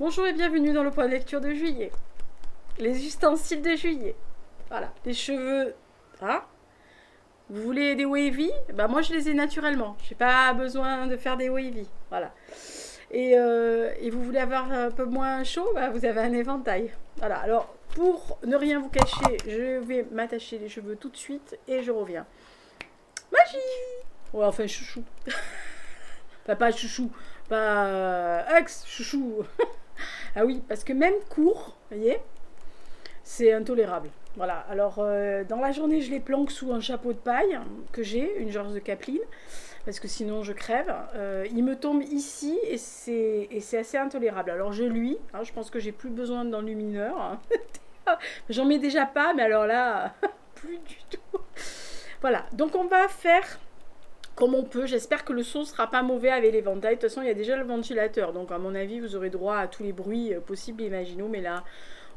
Bonjour et bienvenue dans le point de lecture de juillet. Les ustensiles de juillet. Voilà, les cheveux. Hein? Vous voulez des wavy? Bah moi je les ai naturellement. J'ai pas besoin de faire des wavy. Voilà. Et vous voulez avoir un peu moins chaud? Bah vous avez un éventail. Voilà. Alors pour ne rien vous cacher, je vais m'attacher les cheveux tout de suite et je reviens. Magie! Ouais, enfin chouchou. Enfin, pas chouchou. Pas ex chouchou. Ah oui, parce que même court, vous voyez, c'est intolérable. Voilà, alors dans la journée, je les planque sous un chapeau de paille que j'ai, une George de Capeline, parce que sinon je crève. Il me tombe ici et c'est assez intolérable. Alors je luis, hein, je pense que j'ai plus besoin d'enlumineur. Hein. J'en mets déjà pas, mais alors là, plus du tout. Voilà, donc on va faire comme on peut. J'espère que le son sera pas mauvais avec l'éventail. De toute façon, il y a déjà le ventilateur, donc à mon avis, vous aurez droit à tous les bruits possibles et imaginaux. Mais là,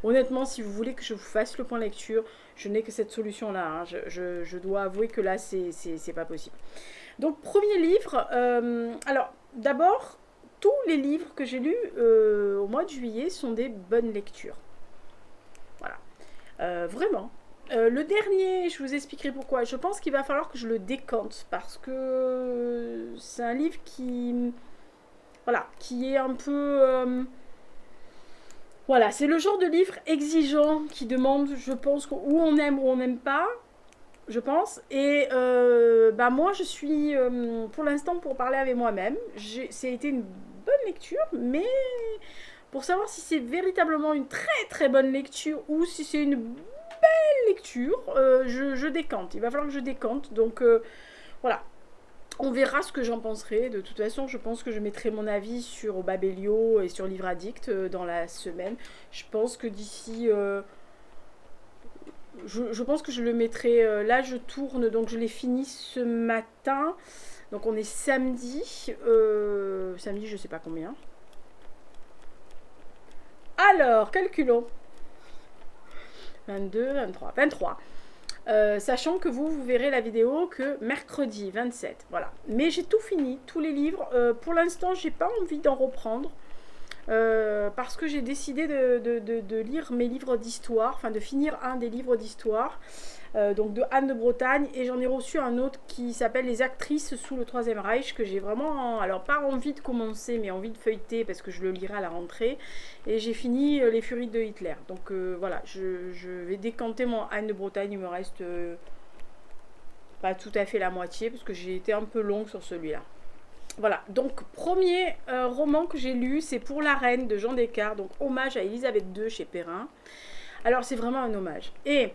honnêtement, si vous voulez que je vous fasse le point lecture, je n'ai que cette solution-là. Hein. Je dois avouer que là, c'est pas possible. Donc, premier livre. Alors, d'abord, tous les livres que j'ai lus au mois de juillet sont des bonnes lectures. Voilà. Vraiment. Le dernier, je vous expliquerai pourquoi. Je pense qu'il va falloir que je le décante parce que c'est un livre qui, voilà, qui est un peu, voilà, c'est le genre de livre exigeant qui demande, je pense, où on n'aime pas, je pense. Et bah moi, je suis, pour l'instant, pour parler avec moi-même, ça a été une bonne lecture, mais pour savoir si c'est véritablement une très très bonne lecture ou si c'est une lecture, je décante. Il va falloir que je décante. Donc voilà. On verra ce que j'en penserai. De toute façon, je pense que je mettrai mon avis sur Babelio et sur Livre Addict dans la semaine. Je pense que d'ici. Je pense que je le mettrai. Là, je tourne, donc je l'ai fini ce matin. Donc on est samedi. Samedi, je sais pas combien. Alors, calculons. 22, 23. 23. Sachant que vous verrez la vidéo que mercredi 27. Voilà. Mais j'ai tout fini, tous les livres. Pour l'instant, j'ai pas envie d'en reprendre. Parce que j'ai décidé de lire mes livres d'histoire, enfin de finir un des livres d'histoire, donc de Anne de Bretagne, et j'en ai reçu un autre qui s'appelle Les actrices sous le Troisième Reich, que j'ai vraiment, alors pas envie de commencer, mais envie de feuilleter, parce que je le lirai à la rentrée, et j'ai fini Les Furies de Hitler. Donc voilà, je vais décanter mon Anne de Bretagne, il me reste pas tout à fait la moitié, parce que j'ai été un peu longue sur celui-là. Voilà, donc premier roman que j'ai lu, c'est Pour la Reine de Jean Descartes, donc hommage à Élisabeth II chez Perrin. Alors c'est vraiment un hommage. Et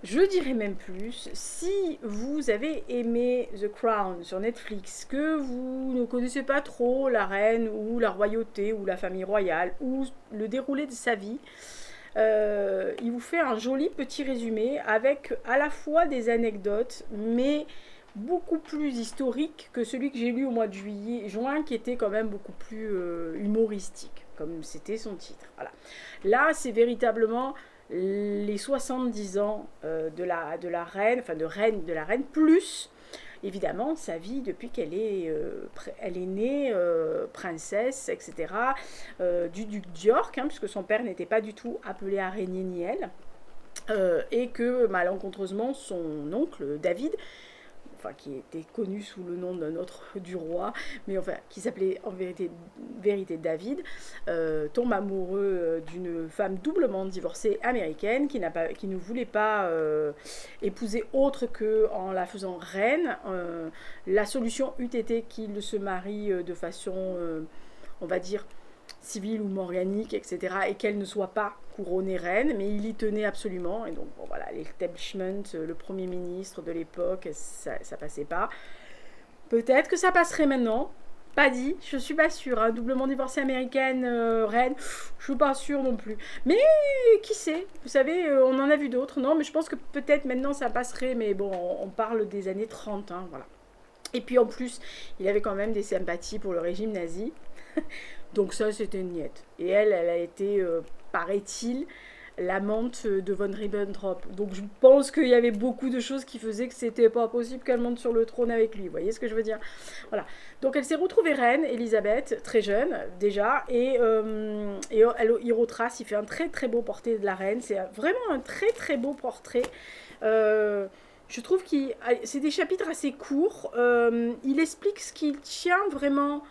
je dirais même plus, si vous avez aimé The Crown sur Netflix, que vous ne connaissez pas trop la reine ou la royauté ou la famille royale ou le déroulé de sa vie, il vous fait un joli petit résumé avec à la fois des anecdotes, mais beaucoup plus historique que celui que j'ai lu au mois de juin, qui était quand même beaucoup plus humoristique, comme c'était son titre. Voilà. Là, c'est véritablement les 70 ans de la reine, enfin de la reine, plus évidemment sa vie depuis elle est née princesse, etc. Du duc d'York, hein, puisque son père n'était pas du tout appelé à régner ni elle. Et que malencontreusement son oncle David, enfin qui était connu sous le nom d'un autre du roi, mais enfin qui s'appelait en vérité David, tombe amoureux d'une femme doublement divorcée américaine qui ne voulait pas épouser autre que en la faisant reine. La solution eût été qu'il se marie de façon, on va dire, civile ou morganique, etc., et qu'elle ne soit pas couronnée reine, mais il y tenait absolument, et donc bon, voilà, l'establishment, le premier ministre de l'époque, ça passait pas. Peut-être que ça passerait maintenant, pas dit, je suis pas sûre, hein. Doublement divorcée américaine, reine, je suis pas sûre non plus. Mais qui sait, vous savez, on en a vu d'autres, non, mais je pense que peut-être maintenant ça passerait, mais bon, on parle des années 30, hein, voilà. Et puis en plus, il avait quand même des sympathies pour le régime nazi. Donc ça, c'était une niette. Et elle a été, paraît-il, l'amante de von Ribbentrop. Donc je pense qu'il y avait beaucoup de choses qui faisaient que c'était pas possible qu'elle monte sur le trône avec lui. Vous voyez ce que je veux dire? Voilà. Donc elle s'est retrouvée reine, Elisabeth, très jeune déjà, il retrace, il fait un très très beau portrait de la reine. C'est vraiment un très très beau portrait. Je trouve que c'est des chapitres assez courts. Il explique ce qu'il tient vraiment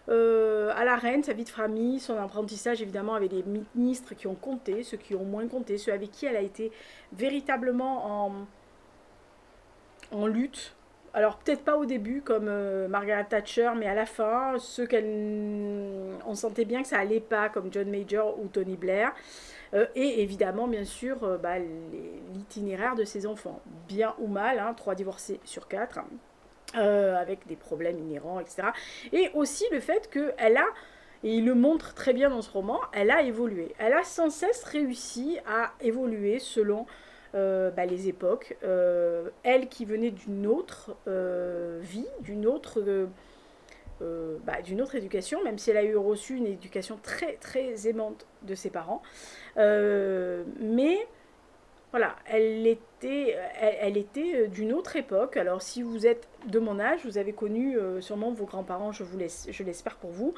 à la reine, sa vie de famille, son apprentissage évidemment avec les ministres qui ont compté, ceux qui ont moins compté, ceux avec qui elle a été véritablement en lutte. Alors peut-être pas au début comme Margaret Thatcher, mais à la fin, on sentait bien que ça allait pas comme John Major ou Tony Blair. Et évidemment, bien sûr, l'itinéraire de ses enfants, bien ou mal, hein, 3 divorcés sur 4, avec des problèmes inhérents, etc. Et aussi le fait qu'elle a, et il le montre très bien dans ce roman, elle a évolué. Elle a sans cesse réussi à évoluer selon les époques. Elle qui venait d'une autre vie, d'une autre éducation, même si elle a eu reçu une éducation très très aimante de ses parents. Mais voilà, elle était d'une autre époque. Alors si vous êtes de mon âge, vous avez connu sûrement vos grands-parents, je l'espère pour vous,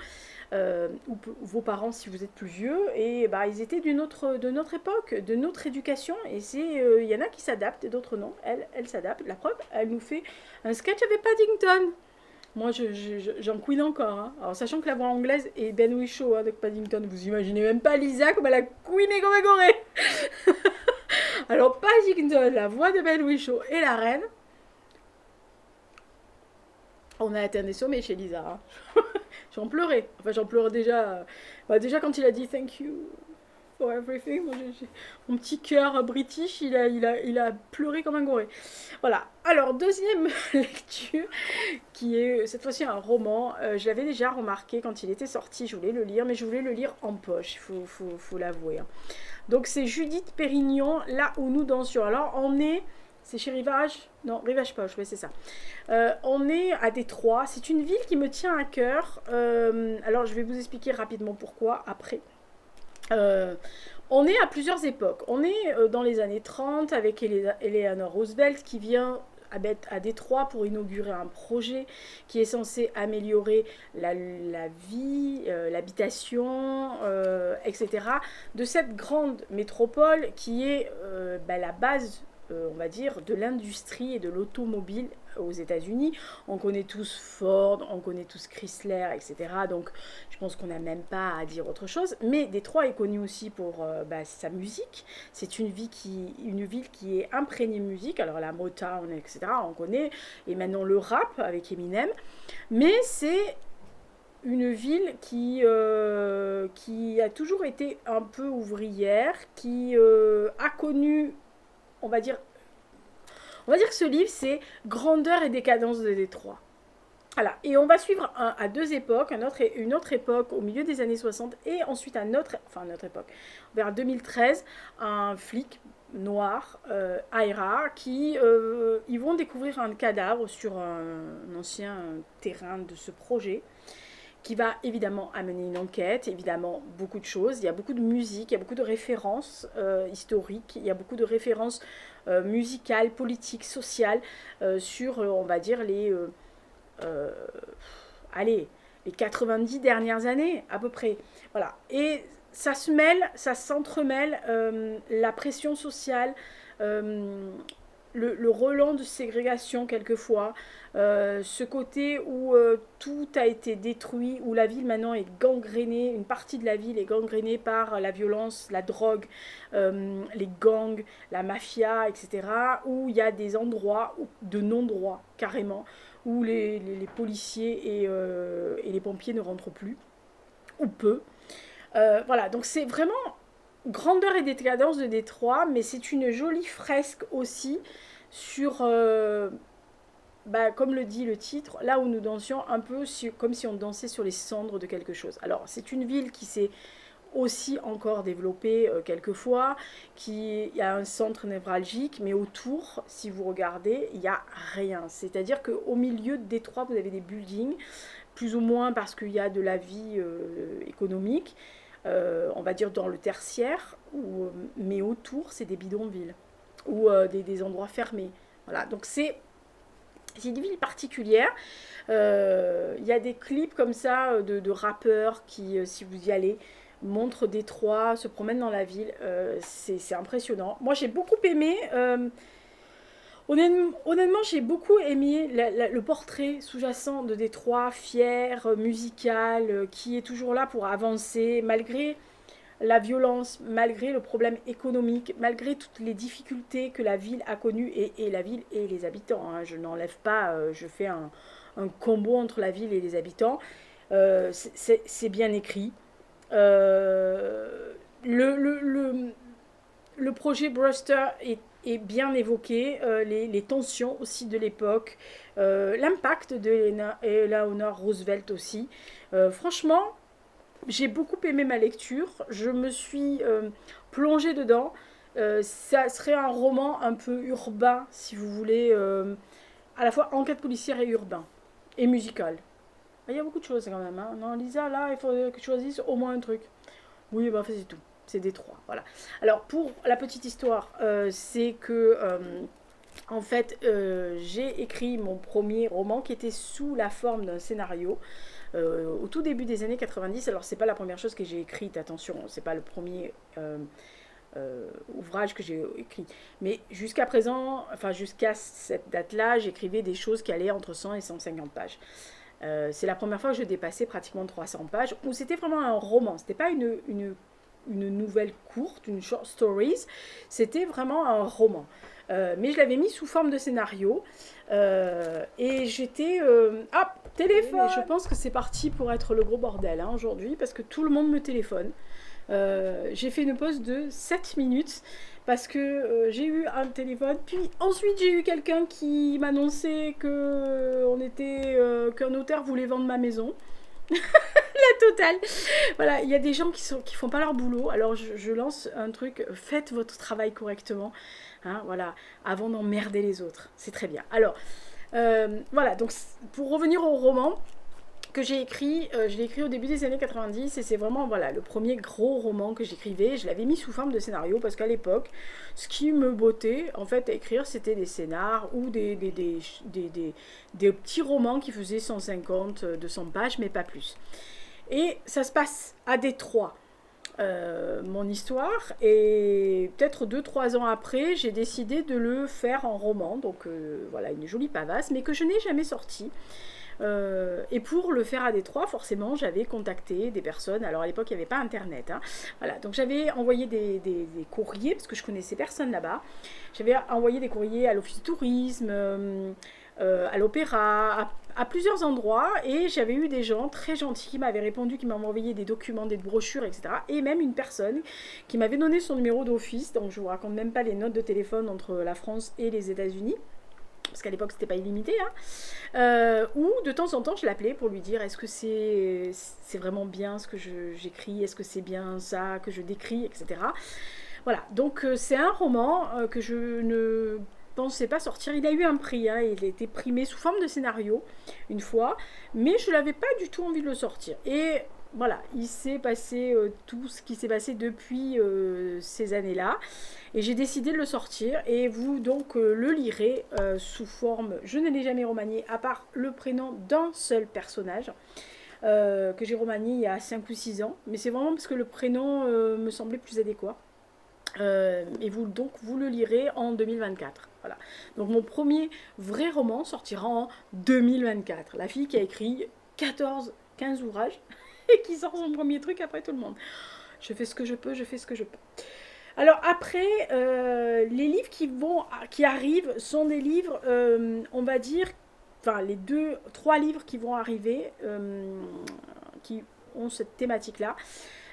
ou vos parents si vous êtes plus vieux, et ils étaient de notre époque, de notre éducation, et il y en a qui s'adaptent et d'autres non. Elle s'adapte. La preuve, elle nous fait un sketch avec Paddington. Moi, j'en couine encore. Hein. Alors, sachant que la voix anglaise est Ben Whishaw avec Paddington, vous imaginez même pas Lisa comme elle a couiné comme un goré. Alors, Paddington, la voix de Ben Whishaw et la reine, on a atteint des sommets chez Lisa. Hein. J'en pleurais. Enfin, j'en pleurais déjà. Déjà, quand il a dit thank you for everything, mon petit cœur british, il a pleuré comme un goré. Voilà. Alors, deuxième lecture, qui est cette fois-ci un roman. Je l'avais déjà remarqué quand il était sorti, je voulais le lire, mais je voulais le lire en poche, il faut l'avouer. Hein. Donc, c'est Judith Pérignon, Là où nous dansions. Alors, c'est chez Rivage? Non, Rivage Poche, oui, c'est ça. On est à Détroit. C'est une ville qui me tient à cœur. Alors, je vais vous expliquer rapidement pourquoi après. On est à plusieurs époques. On est dans les années 30 avec Eleanor Roosevelt qui vient à Détroit pour inaugurer un projet qui est censé améliorer la vie, l'habitation, etc. de cette grande métropole qui est la base, on va dire, de l'industrie et de l'automobile aux États-Unis. On connaît tous Ford, on connaît tous Chrysler, etc. Donc je pense qu'on n'a même pas à dire autre chose. Mais Détroit est connu aussi pour sa musique. C'est une ville qui est imprégnée de musique. Alors la Motown, etc. on connaît. Et maintenant le rap avec Eminem. Mais c'est une ville qui a toujours été un peu ouvrière, qui a connu, on va dire que ce livre, c'est Grandeur et décadence de Détroit. Voilà. Et on va suivre à deux époques, une autre époque au milieu des années 60 et ensuite notre époque, vers 2013, un flic noir, Ira, ils vont découvrir un cadavre sur un ancien terrain de ce projet, qui va évidemment amener une enquête, évidemment beaucoup de choses. Il y a beaucoup de musique, il y a beaucoup de références historiques, il y a beaucoup de références musicales, politiques, sociales sur, on va dire, les 90 dernières années à peu près. Voilà. Et ça s'entremêle la pression sociale, le relent de ségrégation quelquefois, ce côté où tout a été détruit, où la ville maintenant est gangrénée, une partie de la ville est gangrénée par la violence, la drogue, les gangs, la mafia, etc. Où il y a des endroits de non-droit carrément, où les policiers et les pompiers ne rentrent plus, ou peu. Voilà, donc c'est vraiment Grandeur et décadence de Détroit, mais c'est une jolie fresque aussi sur, comme le dit le titre, là où nous dansions un peu comme si on dansait sur les cendres de quelque chose. Alors c'est une ville qui s'est aussi encore développée quelquefois, il y a un centre névralgique, mais autour, si vous regardez, il n'y a rien. C'est-à-dire qu'au milieu de Détroit, vous avez des buildings, plus ou moins parce qu'il y a de la vie économique. on va dire dans le tertiaire, mais autour, c'est des bidonvilles ou des endroits fermés. Voilà, donc c'est une ville particulière. Il y a des clips comme ça de rappeurs qui, si vous y allez, montrent Détroit, se promènent dans la ville. C'est impressionnant. Moi, j'ai beaucoup aimé. Honnêtement, j'ai beaucoup aimé le portrait sous-jacent de Détroit, fier, musical, qui est toujours là pour avancer, malgré la violence, malgré le problème économique, malgré toutes les difficultés que la ville a connues, et la ville et les habitants. Hein. Je n'enlève pas, je fais un combo entre la ville et les habitants. C'est bien écrit. Euh, le, le, le, le projet Brewster est bien évoqué, les tensions aussi de l'époque, l'impact de Eleanor Roosevelt aussi. Franchement, j'ai beaucoup aimé ma lecture, je me suis plongée dedans. Ça serait un roman un peu urbain, si vous voulez, à la fois enquête policière et urbain, et musical. Il y a beaucoup de choses quand même. Hein. Non, Lisa, là, il faut que tu choisisses au moins un truc. Oui, bah, c'est tout. C'est Détroit, voilà. Alors, pour la petite histoire, c'est que, en fait, j'ai écrit mon premier roman qui était sous la forme d'un scénario au tout début des années 90. Alors, c'est pas la première chose que j'ai écrite, attention, c'est pas le premier ouvrage que j'ai écrit. Mais jusqu'à présent, enfin, jusqu'à cette date-là, j'écrivais des choses qui allaient entre 100 et 150 pages. C'est la première fois que je dépassais pratiquement 300 pages, où c'était vraiment un roman, c'était pas une nouvelle courte, une short stories, c'était vraiment un roman. Mais je l'avais mis sous forme de scénario, et j'étais... hop, téléphone. Je pense que c'est parti pour être le gros bordel hein, aujourd'hui, parce que tout le monde me téléphone. J'ai fait une pause de 7 minutes parce que j'ai eu un téléphone, puis ensuite j'ai eu quelqu'un qui m'annonçait qu'un notaire voulait vendre ma maison. La totale. Voilà, il y a des gens qui font pas leur boulot. Alors je lance un truc, faites votre travail correctement, hein, voilà, avant d'emmerder les autres. C'est très bien. Alors voilà, donc pour revenir au roman que j'ai écrit, je l'ai écrit au début des années 90 et c'est vraiment voilà, le premier gros roman que j'écrivais. Je l'avais mis sous forme de scénario parce qu'à l'époque, ce qui me bottait en fait à écrire, c'était des scénars ou des petits romans qui faisaient 150, 200 pages, mais pas plus. Et ça se passe à Détroit. Mon histoire, et peut-être 2-3 ans après, j'ai décidé de le faire en roman, donc voilà, une jolie pavasse, mais que je n'ai jamais sorti. Et pour le faire à Détroit, forcément, j'avais contacté des personnes. Alors à l'époque, il n'y avait pas Internet. Hein. Voilà, donc j'avais envoyé des courriers, parce que je connaissais personne là-bas. J'avais envoyé des courriers à l'office du tourisme, à l'opéra, à plusieurs endroits. Et j'avais eu des gens très gentils qui m'avaient répondu, qui m'avaient envoyé des documents, des brochures, etc. Et même une personne qui m'avait donné son numéro d'office. Donc je ne vous raconte même pas les notes de téléphone entre la France et les États-Unis. Parce qu'à l'époque, c'était pas illimité, hein. Ou de temps en temps, je l'appelais pour lui dire est-ce que c'est vraiment bien ce que j'écris, est-ce que c'est bien ça que je décris, etc. Voilà, donc c'est un roman que je ne pensais pas sortir. Il a eu un prix, hein, il a été primé sous forme de scénario une fois, mais je n'avais pas du tout envie de le sortir. Et voilà, il s'est passé tout ce qui s'est passé depuis ces années-là. Et j'ai décidé de le sortir. Et vous donc le lirez sous forme... Je ne l'ai jamais remanié, à part le prénom d'un seul personnage. Que j'ai remanié il y a 5 ou 6 ans. Mais c'est vraiment parce que le prénom me semblait plus adéquat. Et vous le lirez en 2024. Voilà. Donc mon premier vrai roman sortira en 2024. La fille qui a écrit 15 ouvrages et qui sort son premier truc après tout le monde. Je fais ce que je peux, je fais ce que je peux. Alors après, les livres qui arrivent sont des livres, on va dire, enfin les 3 livres qui vont arriver, qui ont cette thématique-là.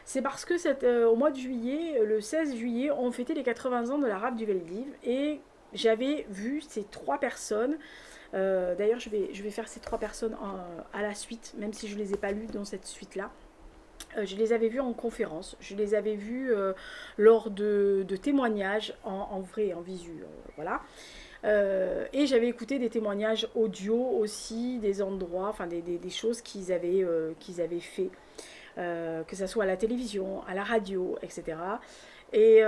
C'est parce que au mois de juillet, le 16 juillet, on fêtait les 80 ans de la rave du Veldiv et j'avais vu ces 3 personnes. D'ailleurs, je vais faire ces 3 personnes à la suite, même si je ne les ai pas lues dans cette suite-là. Je les avais vus en conférence, je les avais vus lors de témoignages en vrai, en visu, voilà. Et j'avais écouté des témoignages audio aussi, des endroits, enfin des choses qu'ils avaient fait. que ce soit à la télévision, à la radio, etc. Et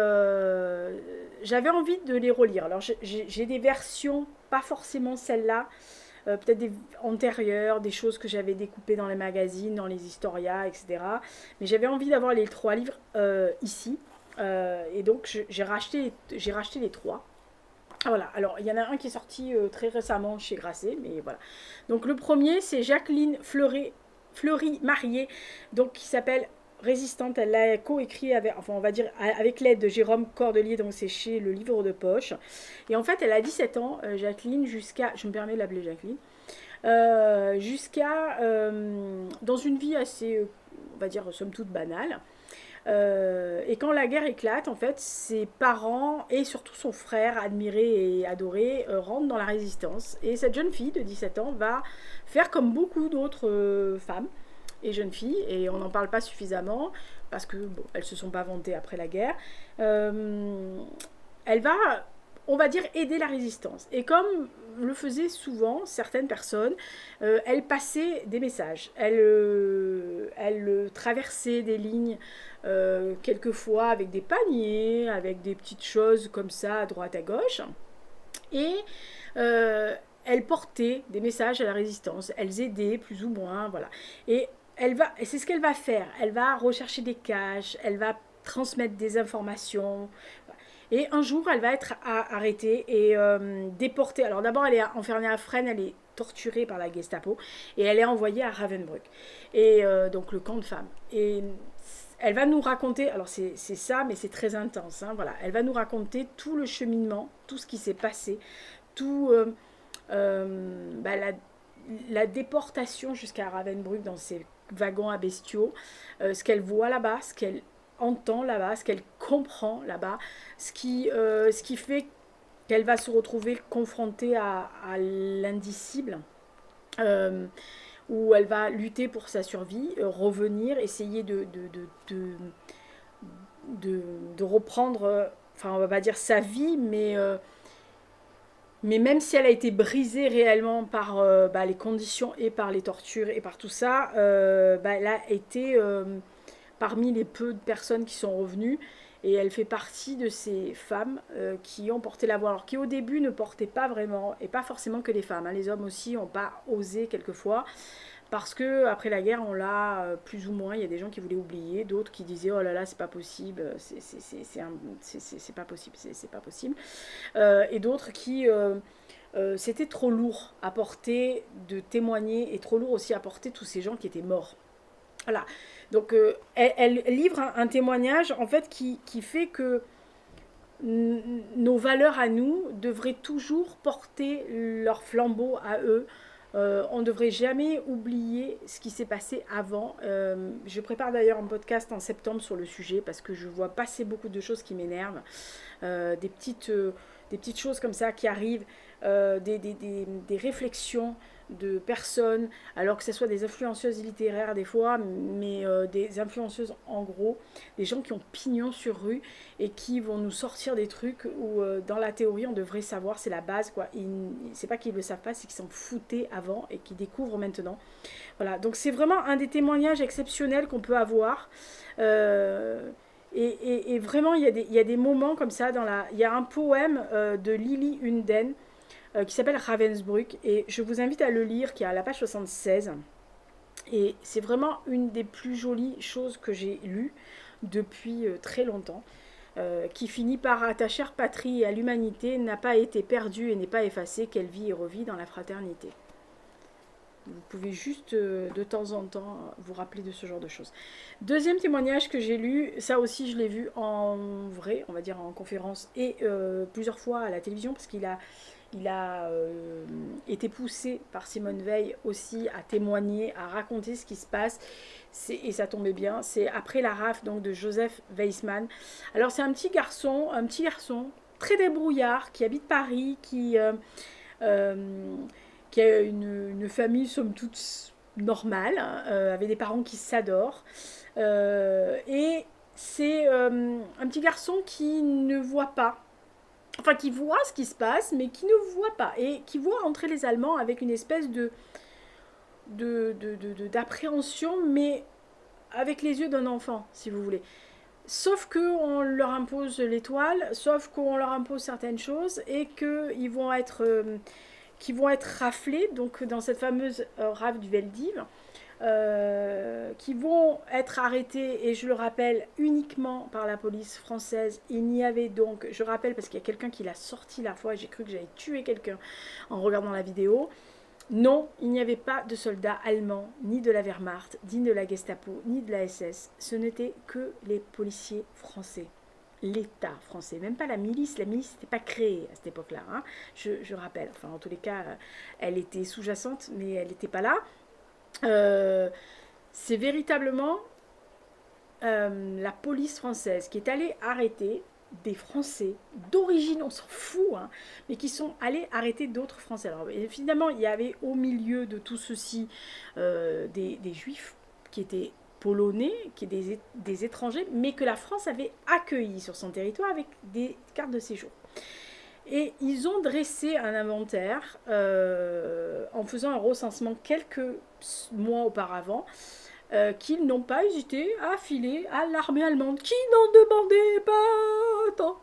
j'avais envie de les relire. Alors j'ai des versions, pas forcément celle-là, peut-être des antérieures, des choses que j'avais découpées dans les magazines, dans les historias, etc. Mais j'avais envie d'avoir les 3 livres ici. Et donc j'ai racheté les 3. Ah, voilà, alors il y en a un qui est sorti très récemment chez Grasset, mais voilà. Donc le premier, c'est Jacqueline Fleury-Marié, donc qui s'appelle Résistante. Elle l'a coécrit avec, enfin on va dire avec l'aide de Jérôme Cordelier, donc c'est chez Le Livre de Poche. Et en fait, elle a 17 ans, Jacqueline, jusqu'à, je me permets de l'appeler Jacqueline, jusqu'à, dans une vie assez, on va dire, somme toute banale. Et quand la guerre éclate, en fait, ses parents et surtout son frère, admiré et adoré, rentrent dans la résistance. Et cette jeune fille de 17 ans va faire comme beaucoup d'autres femmes et jeunes filles, et on n'en parle pas suffisamment, parce que bon, elles se sont pas vantées après la guerre. Elle va, on va dire, aider la résistance. Et comme le faisaient souvent certaines personnes, elle passait des messages. Elle traversait des lignes, quelquefois avec des paniers, avec des petites choses comme ça à droite à gauche. Et elle portait des messages à la résistance. Elles aidaient plus ou moins, voilà. Et c'est ce qu'elle va faire. Elle va rechercher des caches, elle va transmettre des informations. Et un jour, elle va être arrêtée et déportée. Alors d'abord, elle est enfermée à Fresnes, elle est torturée par la Gestapo et elle est envoyée à Ravensbrück, et donc le camp de femmes. Et elle va nous raconter, alors c'est ça, mais c'est très intense, hein, voilà. Elle va nous raconter tout le cheminement, tout ce qui s'est passé, tout la déportation jusqu'à Ravensbrück dans ces wagons à bestiaux, ce qu'elle voit là-bas, ce qu'elle entend là-bas, ce qu'elle comprend là-bas, ce qui fait qu'elle va se retrouver confrontée à l'indicible, où elle va lutter pour sa survie, revenir, essayer de reprendre, enfin on va pas dire sa vie, mais même si elle a été brisée réellement par les conditions et par les tortures et par tout ça, elle a été parmi les peu de personnes qui sont revenues, et elle fait partie de ces femmes qui ont porté la voix, alors qui au début ne portaient pas vraiment, et pas forcément que les femmes, hein, les hommes aussi n'ont pas osé quelquefois, parce que après la guerre on l'a plus ou moins, il y a des gens qui voulaient oublier, d'autres qui disaient oh là là c'est pas possible, c'est pas possible, c'est pas possible, et d'autres qui c'était trop lourd à porter de témoigner, et trop lourd aussi à porter tous ces gens qui étaient morts. Voilà, donc elle livre un témoignage en fait qui fait que nos valeurs à nous devraient toujours porter leur flambeau à eux. On ne devrait jamais oublier ce qui s'est passé avant. Je prépare d'ailleurs un podcast en septembre sur le sujet, parce que je vois passer beaucoup de choses qui m'énervent. Des petites choses comme ça qui arrivent, des réflexions de personnes, alors que ce soit des influenceuses littéraires des fois, mais des influenceuses en gros, des gens qui ont pignon sur rue et qui vont nous sortir des trucs où dans la théorie on devrait savoir, c'est la base quoi. C'est pas qu'ils le savent pas, c'est qu'ils s'en foutaient avant et qu'ils découvrent maintenant. Voilà, donc c'est vraiment un des témoignages exceptionnels qu'on peut avoir. Et vraiment il y a des moments comme ça il y a un poème de Lily Hunden qui s'appelle Ravensbrück, et je vous invite à le lire, qui est à la page 76, et c'est vraiment une des plus jolies choses que j'ai lues depuis très longtemps, qui finit par ta chère patrie à l'humanité n'a pas été perdue et n'est pas effacée, qu'elle vit et revit dans la fraternité. Vous pouvez juste de temps en temps vous rappeler de ce genre de choses. Deuxième témoignage que j'ai lu, ça aussi je l'ai vu en vrai, on va dire en conférence, et plusieurs fois à la télévision, parce qu'il a été poussé par Simone Veil aussi à témoigner, à raconter ce qui se passe, et ça tombait bien, c'est Après la rafle, donc de Joseph Weissmann. Alors c'est un petit garçon très débrouillard, qui habite Paris, qui a une famille somme toute normale, avec des parents qui s'adorent, et c'est un petit garçon qui ne voit pas, enfin qui voit ce qui se passe, mais qui ne voit pas, et qui voit entrer les Allemands avec une espèce d'appréhension, mais avec les yeux d'un enfant, si vous voulez. Sauf qu'on leur impose l'étoile, sauf qu'on leur impose certaines choses et qu'ils vont qui vont être raflés, donc dans cette fameuse rafle du Veldiv, qui vont être arrêtés, et je le rappelle, uniquement par la police française. Il n'y avait donc, je rappelle parce qu'il y a quelqu'un qui l'a sorti la fois, j'ai cru que j'avais tué quelqu'un en regardant la vidéo. Non, il n'y avait pas de soldats allemands, ni de la Wehrmacht, ni de la Gestapo, ni de la SS. Ce n'étaient que les policiers français. L'État français, même pas la milice n'était pas créée à cette époque-là, hein. Je rappelle, enfin en tous les cas, elle était sous-jacente, mais elle n'était pas là. C'est véritablement la police française qui est allée arrêter des Français d'origine, on s'en fout, hein, mais qui sont allés arrêter d'autres Français. Alors évidemment, il y avait au milieu de tout ceci des Juifs qui étaient polonais, qui étaient des étrangers, mais que la France avait accueillis sur son territoire avec des cartes de séjour. Et ils ont dressé un inventaire en faisant un recensement quelques mois auparavant, qu'ils n'ont pas hésité à filer à l'armée allemande, qui n'en demandait pas tant.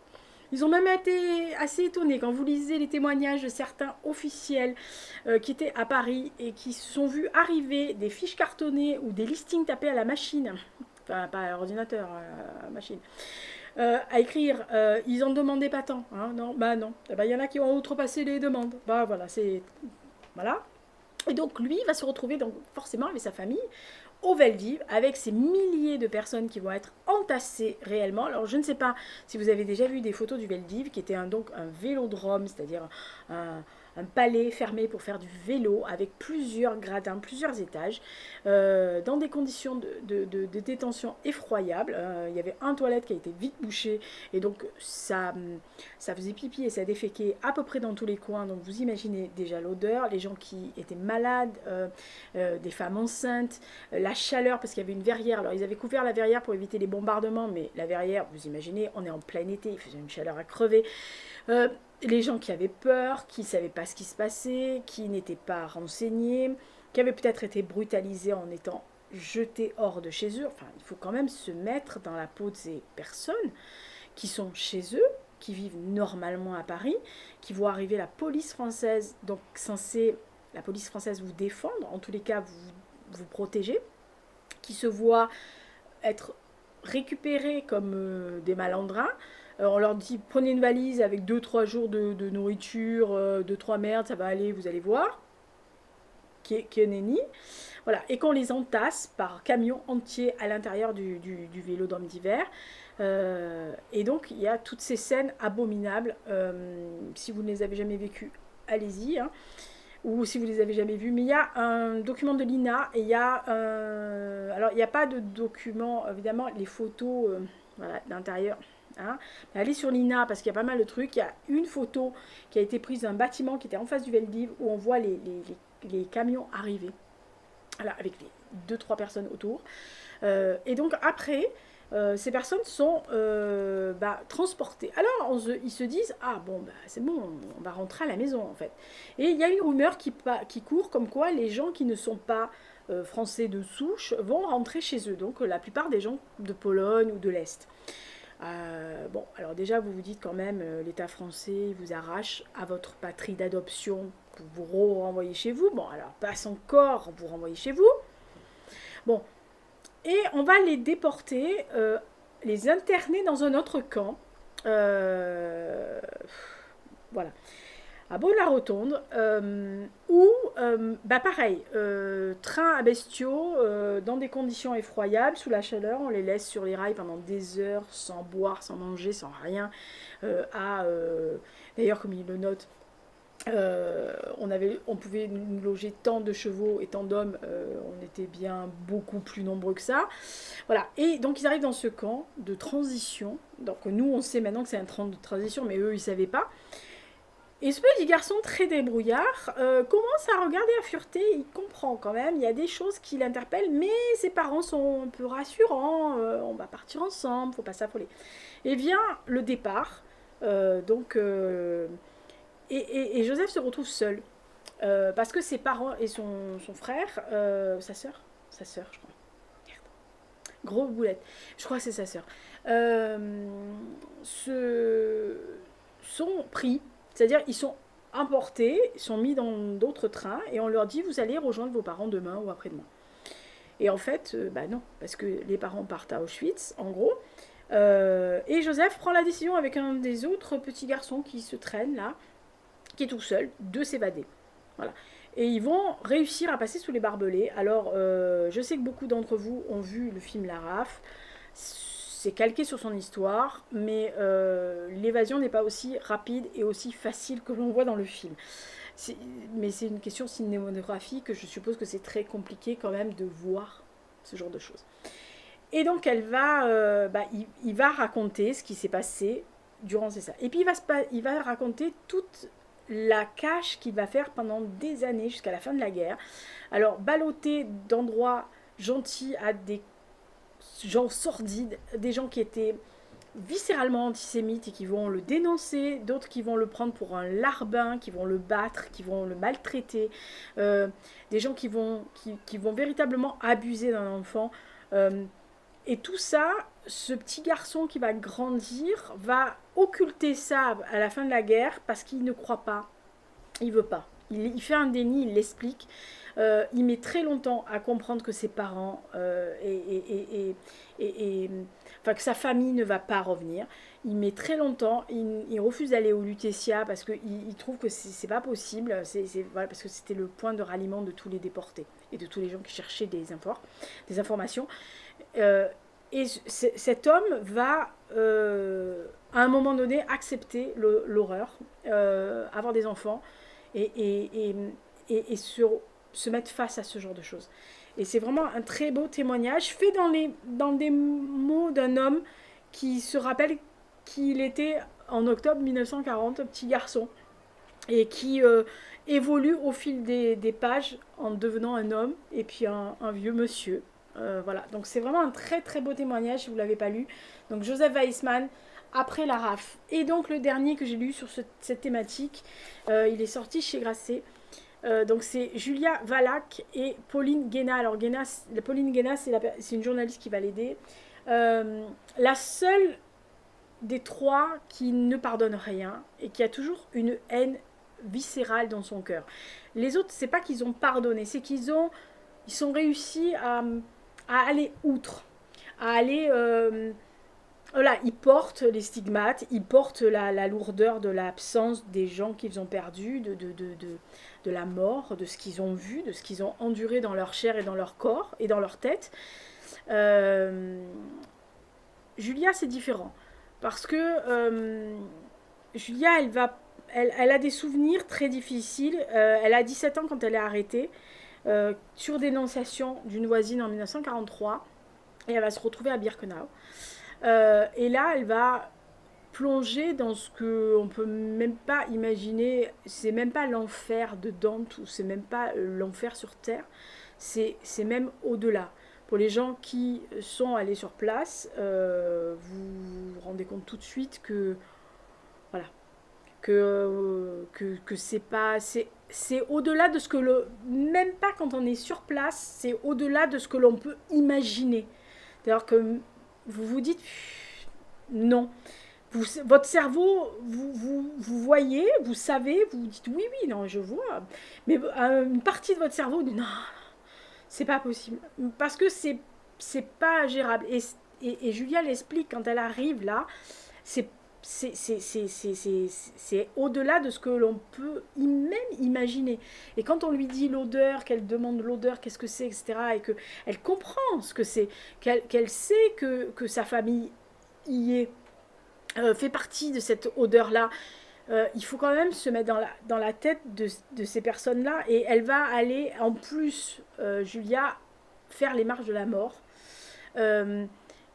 Ils ont même été assez étonnés quand vous lisez les témoignages de certains officiels qui étaient à Paris et qui se sont vus arriver des fiches cartonnées ou des listings tapés à la machine, enfin pas à l'ordinateur, à la machine, à écrire, ils en demandaient pas tant, hein, non, bah non, il y en a qui ont outrepassé les demandes, bah voilà, c'est, voilà. Et donc lui va se retrouver donc forcément avec sa famille au Veldiv, avec ces milliers de personnes qui vont être entassées réellement. Alors je ne sais pas si vous avez déjà vu des photos du Veldiv, qui était donc un vélodrome, c'est-à-dire un palais fermé pour faire du vélo, avec plusieurs gradins, plusieurs étages, dans des conditions de détention effroyables. Il y avait un toilette qui a été vite bouché, et donc ça faisait pipi et ça déféquait à peu près dans tous les coins, donc vous imaginez déjà l'odeur, les gens qui étaient malades, des femmes enceintes, la chaleur, parce qu'il y avait une verrière. Alors ils avaient couvert la verrière pour éviter les bombardements, mais la verrière, vous imaginez, on est en plein été, il faisait une chaleur à crever. Les gens qui avaient peur, qui ne savaient pas ce qui se passait, qui n'étaient pas renseignés, qui avaient peut-être été brutalisés en étant jetés hors de chez eux. Enfin, il faut quand même se mettre dans la peau de ces personnes qui sont chez eux, qui vivent normalement à Paris, qui voient arriver la police française, donc censée, la police française vous défendre, en tous les cas vous protéger, qui se voient être récupérés comme des malandrins. On leur dit prenez une valise avec 2-3 jours de nourriture, 2-3 merdes, ça va aller, vous allez voir. Qui est nenni. Voilà. Et qu'on les entasse par camion entier à l'intérieur du vélodrome d'hiver. Et donc il y a toutes ces scènes abominables. Si vous ne les avez jamais vécues, allez-y. Hein. Ou si vous ne les avez jamais vues. Mais il y a un document de l'INA et il y a... alors il n'y a pas de document, évidemment, les photos voilà, d'intérieur. Hein. Allez sur l'INA parce qu'il y a pas mal de trucs. Il y a une photo qui a été prise d'un bâtiment qui était en face du Veldiv où on voit les camions arriver. Voilà, avec les 2-3 personnes autour. Et donc après, ces personnes sont transportées. Alors ils se disent, ah bon, c'est bon, on va rentrer à la maison en fait. Et il y a une rumeur qui court comme quoi les gens qui ne sont pas français de souche vont rentrer chez eux. Donc la plupart des gens de Pologne ou de l'Est. Bon, alors déjà vous vous dites quand même, l'État français vous arrache à votre patrie d'adoption pour vous renvoyer chez vous. Bon, alors passe encore, vous renvoyer chez vous. Bon, et on va les déporter, les interner dans un autre camp. Voilà. À Beaune-la-Rotonde, où, pareil, train à bestiaux, dans des conditions effroyables, sous la chaleur, on les laisse sur les rails pendant des heures, sans boire, sans manger, sans rien, d'ailleurs, comme il le note, on pouvait nous loger tant de chevaux et tant d'hommes, on était bien beaucoup plus nombreux que ça. Voilà, et donc ils arrivent dans ce camp de transition, donc nous on sait maintenant que c'est un camp de transition, mais eux ils ne savaient pas. Et ce petit garçon très débrouillard commence à regarder à fureter, il comprend quand même, il y a des choses qui l'interpellent, mais ses parents sont un peu rassurants, on va partir ensemble, faut pas s'affoler. Et vient le départ, et Joseph se retrouve seul, parce que ses parents et son frère, sa sœur je crois, Gros boulette. Je crois que c'est sa sœur. Euh, se, sont pris, c'est-à-dire ils sont importés, sont mis dans d'autres trains et on leur dit vous allez rejoindre vos parents demain ou après-demain. Et en fait, bah non, parce que les parents partent à Auschwitz, en gros. Et Joseph prend la décision avec un des autres petits garçons qui se traînent là, qui est tout seul, de s'évader. Voilà. Et ils vont réussir à passer sous les barbelés. Alors, je sais que beaucoup d'entre vous ont vu le film La Raf. C'est calqué sur son histoire, mais l'évasion n'est pas aussi rapide et aussi facile que l'on voit dans le film. C'est- mais c'est une question cinématographique, je suppose que c'est très compliqué quand même de voir ce genre de choses. Et donc il va raconter ce qui s'est passé durant ces ça. Et puis il va raconter toute la cache qu'il va faire pendant des années jusqu'à la fin de la guerre. Alors ballotté d'endroits gentils à des gens sordides, des gens qui étaient viscéralement antisémites et qui vont le dénoncer, d'autres qui vont le prendre pour un larbin, qui vont le battre, qui vont le maltraiter, des gens qui vont véritablement abuser d'un enfant. Euh, et tout ça, ce petit garçon qui va grandir va occulter ça à la fin de la guerre parce qu'il ne croit pas, il veut pas. Il fait un déni, il l'explique. Il met très longtemps à comprendre que ses parents enfin que sa famille ne va pas revenir. Il met très longtemps. Il refuse d'aller au Lutetia parce qu'il trouve que c'est pas possible. Voilà, parce que c'était le point de ralliement de tous les déportés et de tous les gens qui cherchaient des informations. Euh, et cet homme va, à un moment donné, accepter l'horreur, avoir des enfants et se mettre face à ce genre de choses. Et c'est vraiment un très beau témoignage fait dans des mots d'un homme qui se rappelle qu'il était en octobre 1940 un petit garçon et qui évolue au fil des pages en devenant un homme et puis un vieux monsieur. Voilà, donc c'est vraiment un très très beau témoignage si vous ne l'avez pas lu. Donc Joseph Weissman, après la RAF. Et donc le dernier que j'ai lu sur cette thématique, il est sorti chez Grasset. Donc c'est Julia Valac et Pauline Guéna. Alors Pauline Guéna, c'est une journaliste qui va l'aider. La seule des trois qui ne pardonne rien et qui a toujours une haine viscérale dans son cœur. Les autres, c'est pas qu'ils ont pardonné, c'est ils sont réussis à aller outre, à aller voilà, ils portent les stigmates, ils portent la lourdeur de l'absence des gens qu'ils ont perdus, de la mort, de ce qu'ils ont vu, de ce qu'ils ont enduré dans leur chair et dans leur corps et dans leur tête. Euh, Julia, c'est différent. Parce que Julia, elle a des souvenirs très difficiles. Elle a 17 ans quand elle est arrêtée, sur dénonciation d'une voisine en 1943. Et elle va se retrouver à Birkenau. Et là, elle va plonger dans ce qu'on peut même pas imaginer. C'est même pas l'enfer de Dante ou c'est même pas l'enfer sur Terre. C'est même au-delà. Pour les gens qui sont allés sur place, vous vous rendez compte tout de suite que voilà, que c'est pas c'est au-delà de ce que même pas quand on est sur place, c'est au-delà de ce que l'on peut imaginer. C'est-à-dire que vous vous dites non. Votre cerveau, vous voyez, vous savez, vous dites oui, oui, non, je vois. Mais une partie de votre cerveau dit non, c'est pas possible. Parce que c'est pas gérable. Et Julia l'explique quand elle arrive là, c'est c'est au-delà de ce que l'on peut même imaginer. Et quand on lui dit l'odeur, qu'elle demande l'odeur, qu'est-ce que c'est, etc., et qu'elle comprend ce que c'est, qu'elle sait que sa famille y est, fait partie de cette odeur-là, il faut quand même se mettre dans la tête de ces personnes-là. Et elle va aller, en plus, Julia, faire les marches de la mort.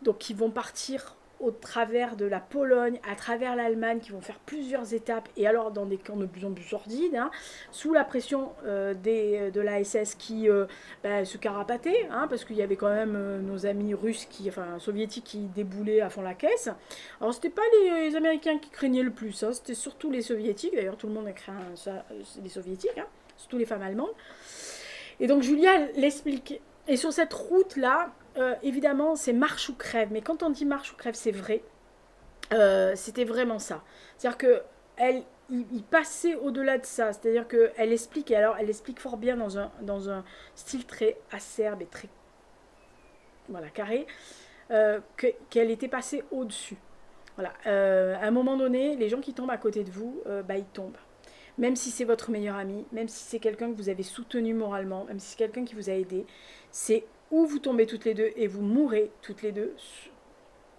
Donc, ils vont partir au travers de la Pologne, à travers l'Allemagne, qui vont faire plusieurs étapes, et alors dans des camps de plus en plus sordides, hein, sous la pression de la SS qui se carapataient, hein, parce qu'il y avait quand même nos amis russes, enfin soviétiques, qui déboulaient à fond la caisse. Alors c'était pas les Américains qui craignaient le plus, hein, c'était surtout les soviétiques, d'ailleurs tout le monde a craint ça, les soviétiques, hein, surtout les femmes allemandes. Et donc Julia l'explique. Et sur cette route-là, évidemment, c'est marche ou crève. Mais quand on dit marche ou crève, c'est vrai. C'était vraiment ça. C'est-à-dire que il passait au-delà de ça. C'est-à-dire qu'elle explique, et alors elle explique fort bien dans un style très acerbe et très voilà, carré, qu'elle était passée au-dessus. Voilà. À un moment donné, les gens qui tombent à côté de vous, bah, ils tombent. Même si c'est votre meilleur ami, même si c'est quelqu'un que vous avez soutenu moralement, même si c'est quelqu'un qui vous a aidé, c'est où vous tombez toutes les deux et vous mourrez toutes les deux,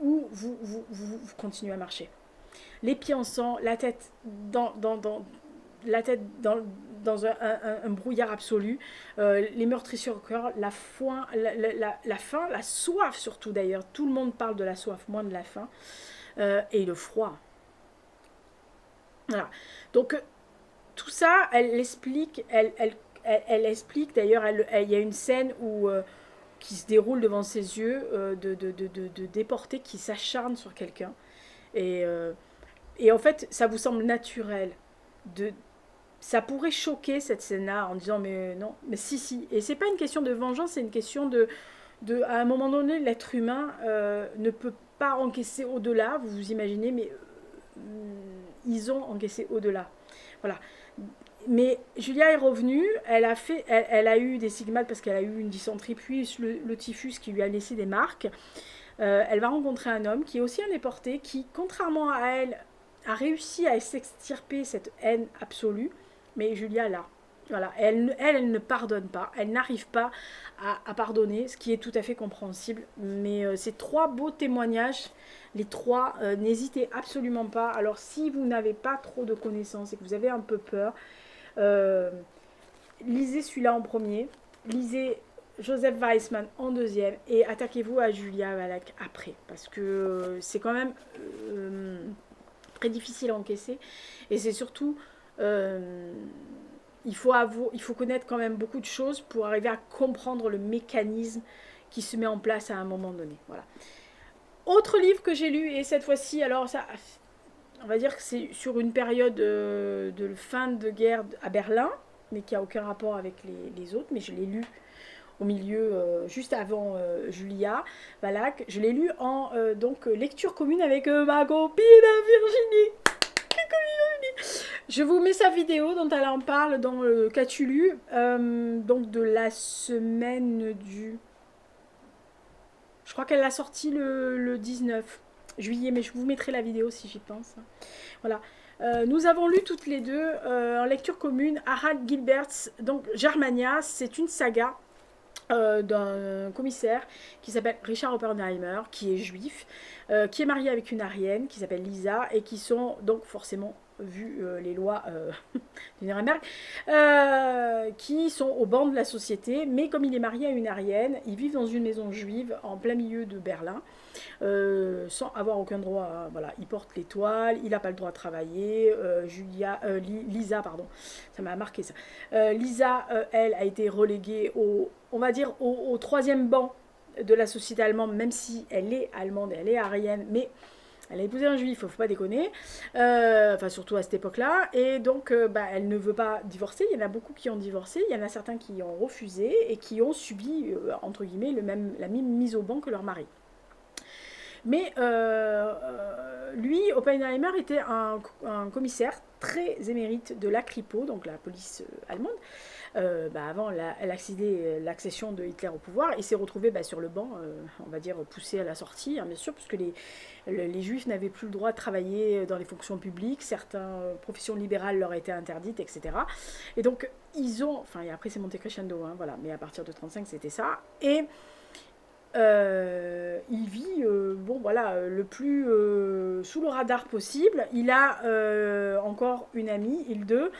ou vous continuez à marcher. Les pieds en sang, la tête la tête dans un brouillard absolu, les meurtrissures au cœur, la faim, la faim, la soif surtout d'ailleurs. Tout le monde parle de la soif, moins de la faim, et le froid. Voilà. Donc tout ça, elle l'explique, elle explique d'ailleurs, il y a une scène où qui se déroule devant ses yeux de déportés qui s'acharnent sur quelqu'un. Et en fait, ça vous semble naturel. Ça pourrait choquer cette scène-là en disant mais non, mais si. Et c'est pas une question de vengeance, c'est une question à un moment donné, l'être humain ne peut pas encaisser au-delà. Vous vous imaginez, mais ils ont encaissé au-delà. Voilà. Mais Julia est revenue, elle a eu des stigmates parce qu'elle a eu une dysenterie, puis le typhus qui lui a laissé des marques. Elle va rencontrer un homme qui est aussi un déporté, qui, contrairement à elle, a réussi à s'extirper cette haine absolue. Mais Julia, là, voilà, elle ne pardonne pas, elle n'arrive pas à pardonner, ce qui est tout à fait compréhensible. Mais ces trois beaux témoignages, les trois, n'hésitez absolument pas. Alors si vous n'avez pas trop de connaissances et que vous avez un peu peur, lisez celui-là en premier, lisez Joseph Weissman en deuxième et attaquez-vous à Julia Valak après, parce que c'est quand même très difficile à encaisser et c'est surtout il faut connaître quand même beaucoup de choses pour arriver à comprendre le mécanisme qui se met en place à un moment donné. Voilà. Autre livre que j'ai lu, et cette fois-ci, alors ça, on va dire que c'est sur une période de fin de guerre à Berlin, mais qui n'a aucun rapport avec les autres, mais je l'ai lu au milieu, juste avant Julia Valak. Je l'ai lu en donc lecture commune avec ma copine Virginie. Je vous mets sa vidéo dont elle en parle dans le Qu'as-tu lu donc de la semaine du... Je crois qu'elle l'a sorti le 19 juillet, mais je vous mettrai la vidéo si j'y pense. Voilà. Nous avons lu toutes les deux en lecture commune Harald Gilbert's donc Germania. C'est une saga d'un commissaire qui s'appelle Richard Oppenheimer, qui est juif, qui est marié avec une Aryenne qui s'appelle Lisa, et qui sont donc forcément, vu les lois du Nuremberg, qui sont au banc de la société, mais comme il est marié à une Aryenne, ils vivent dans une maison juive en plein milieu de Berlin, sans avoir aucun droit, hein, voilà, il porte l'étoile, il n'a pas le droit de travailler, Lisa, pardon, ça m'a marqué ça, Lisa, elle, a été reléguée on va dire au troisième banc de la société allemande, même si elle est allemande, elle est aryenne, mais elle a épousé un juif, faut pas déconner, enfin surtout à cette époque-là, et donc elle ne veut pas divorcer. Il y en a beaucoup qui ont divorcé, il y en a certains qui ont refusé et qui ont subi, entre guillemets, la même mise au banc que leur mari. Mais lui, Oppenheimer, était un commissaire très émérite de la Kripo, donc la police allemande, avant l'accession de Hitler au pouvoir. Il s'est retrouvé sur le banc, on va dire poussé à la sortie, hein, bien sûr, parce que les juifs n'avaient plus le droit de travailler dans les fonctions publiques, certaines professions libérales leur étaient interdites, etc. Et donc, et après c'est monté crescendo, hein, voilà, mais à partir de 1935, c'était ça. Et il vit le plus sous le radar possible. Il a encore une amie, Hilde,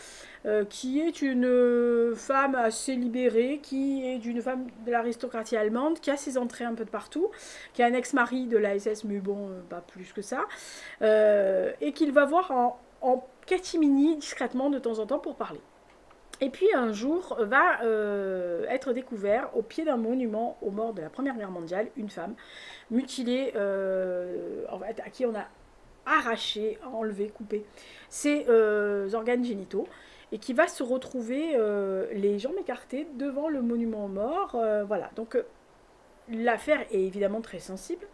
qui est une femme assez libérée, qui est une femme de l'aristocratie allemande, qui a ses entrées un peu de partout, qui est un ex-mari de la SS, mais bon, pas plus que ça, et qu'il va voir en catimini, discrètement, de temps en temps, pour parler. Et puis un jour va être découvert au pied d'un monument aux morts de la Première Guerre mondiale, une femme mutilée, à qui on a arraché, enlevé, coupé ses organes génitaux, et qui va se retrouver les jambes écartées devant le monument aux morts. Voilà, donc l'affaire est évidemment très sensible.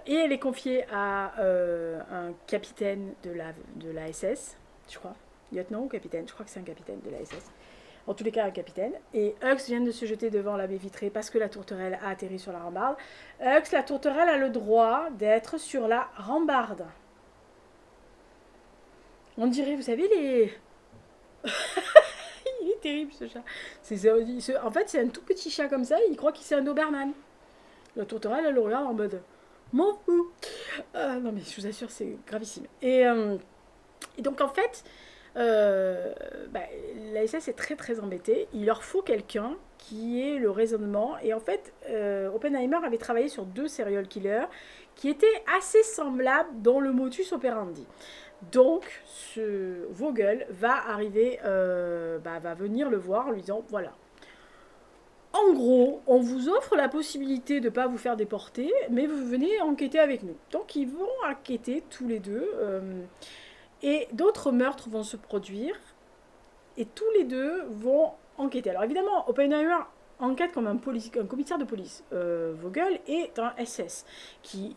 Et elle est confiée à un capitaine de la SS, je crois. Lieutenant ou capitaine, je crois que c'est un capitaine de la SS. En tous les cas, un capitaine. Et Hux vient de se jeter devant la baie vitrée parce que la tourterelle a atterri sur la rambarde. Hux, la tourterelle a le droit d'être sur la rambarde. On dirait, vous savez, les... Il est terrible ce chat. En fait, c'est un tout petit chat comme ça, il croit qu'il c'est un Doberman. La tourterelle, elle le regarde en mode... M'en fous. Non mais je vous assure, c'est gravissime. Et donc en fait, bah, la SS est très très embêtée. Il leur faut quelqu'un qui ait le raisonnement. Et en fait, Oppenheimer avait travaillé sur 2 serial killers qui étaient assez semblables dans le modus operandi. Donc, ce Vogel va arriver, va venir le voir en lui disant, voilà, en gros, on vous offre la possibilité de ne pas vous faire déporter, mais vous venez enquêter avec nous. Donc ils vont enquêter tous les deux, et d'autres meurtres vont se produire, et tous les deux vont enquêter. Alors évidemment, Oppenheimer enquête comme un commissaire de police. Vogel est un SS, qui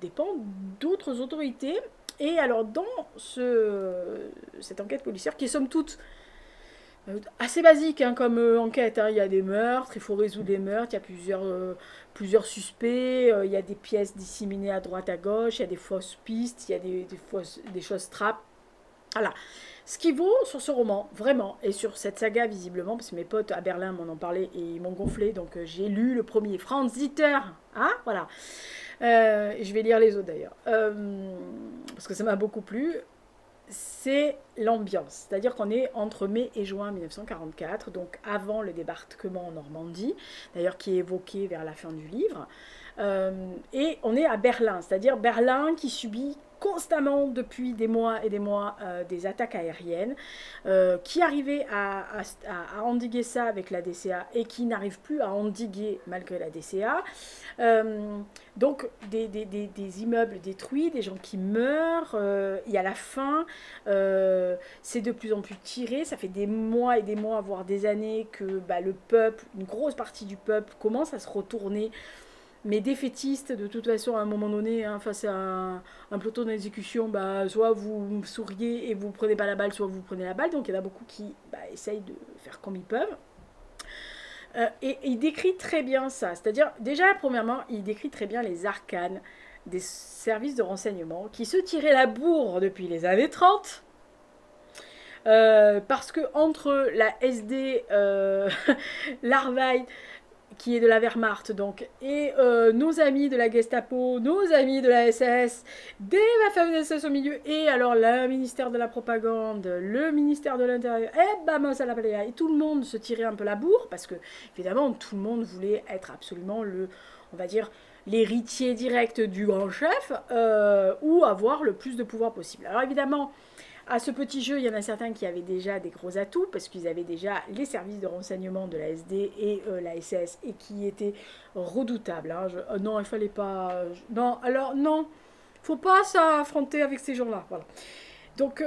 dépend d'autres autorités. Et alors dans cette enquête policière, qui est somme toute assez basique hein, comme enquête, hein. Il y a des meurtres, il faut résoudre les meurtres, il y a plusieurs suspects, il y a des pièces disséminées à droite à gauche, il y a des fausses pistes, il y a des choses trappes. Voilà. Ce qui vaut sur ce roman, vraiment, et sur cette saga visiblement, parce que mes potes à Berlin m'en ont parlé et ils m'ont gonflé, donc j'ai lu le premier, Franz Zitter, hein, voilà. Je vais lire les autres d'ailleurs, parce que ça m'a beaucoup plu. C'est l'ambiance. C'est-à-dire qu'on est entre mai et juin 1944, donc avant le débarquement en Normandie, d'ailleurs qui est évoqué vers la fin du livre. Et on est à Berlin, c'est-à-dire Berlin qui subit constamment depuis des mois et des mois des attaques aériennes, qui arrivait à endiguer ça avec la DCA et qui n'arrive plus à endiguer malgré la DCA. Donc des immeubles détruits, des gens qui meurent, il y a la faim, c'est de plus en plus tiré, ça fait des mois et des mois, voire des années que le peuple, une grosse partie du peuple commence à se retourner, mais défaitiste de toute façon à un moment donné, hein, face à un peloton d'exécution, soit vous souriez et vous prenez pas la balle, soit vous prenez la balle, donc il y en a beaucoup qui essayent de faire comme ils peuvent. Et il décrit très bien ça, c'est-à-dire, déjà, premièrement, il décrit très bien les arcanes des services de renseignement qui se tiraient la bourre depuis les années 30, parce que entre la SD, l'Arweil, qui est de la Wehrmacht, donc, et nos amis de la Gestapo, nos amis de la SS, des fameuses SS au milieu, et alors le ministère de la Propagande, le ministère de l'Intérieur, et tout le monde se tirait un peu la bourre, parce que, évidemment, tout le monde voulait être absolument on va dire, l'héritier direct du grand chef, ou avoir le plus de pouvoir possible. Alors, évidemment, à ce petit jeu, il y en a certains qui avaient déjà des gros atouts, parce qu'ils avaient déjà les services de renseignement de la SD et la SS, et qui étaient redoutables. Hein. Non, il fallait pas... non, alors non, faut pas s'affronter avec ces gens-là. Voilà. Donc,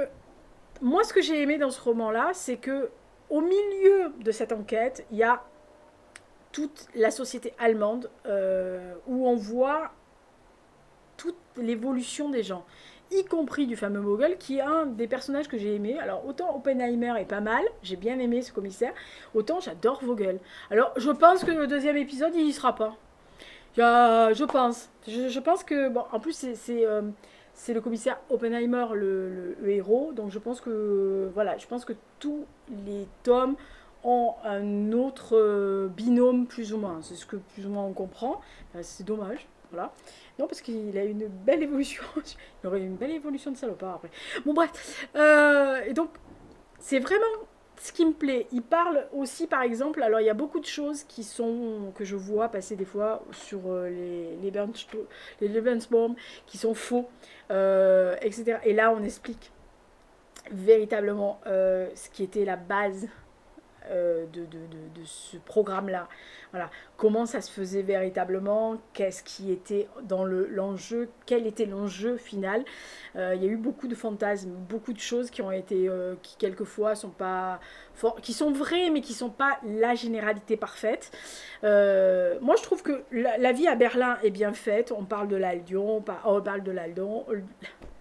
moi, ce que j'ai aimé dans ce roman-là, c'est que au milieu de cette enquête, il y a toute la société allemande, où on voit toute l'évolution des gens, y compris du fameux Vogel, qui est un des personnages que j'ai aimé. Alors, autant Oppenheimer est pas mal, j'ai bien aimé ce commissaire, autant j'adore Vogel. Alors, je pense que le deuxième épisode, il y sera pas. Je pense. Je pense que... Bon, en plus, c'est le commissaire Oppenheimer, le héros, donc je pense que... Voilà, je pense que tous les tomes ont un autre binôme, plus ou moins. C'est ce que plus ou moins on comprend. C'est dommage, voilà. Non, parce qu'il a une belle évolution. Il aurait une belle évolution de salopard après. Bon, bref. Et donc, c'est vraiment ce qui me plaît. Il parle aussi, par exemple, alors il y a beaucoup de choses que je vois passer des fois sur les Lebensborn, qui sont faux, etc. Et là, on explique véritablement ce qui était la base de ce programme-là. Voilà, comment ça se faisait véritablement, qu'est-ce qui était dans l'enjeu, quel était l'enjeu final. Il y a eu beaucoup de fantasmes, beaucoup de choses qui ont été, qui quelquefois sont pas, qui sont vraies, mais qui sont pas la généralité parfaite. Moi, je trouve que la vie à Berlin est bien faite. On parle de l'Aldion, on parle de l'Aldon,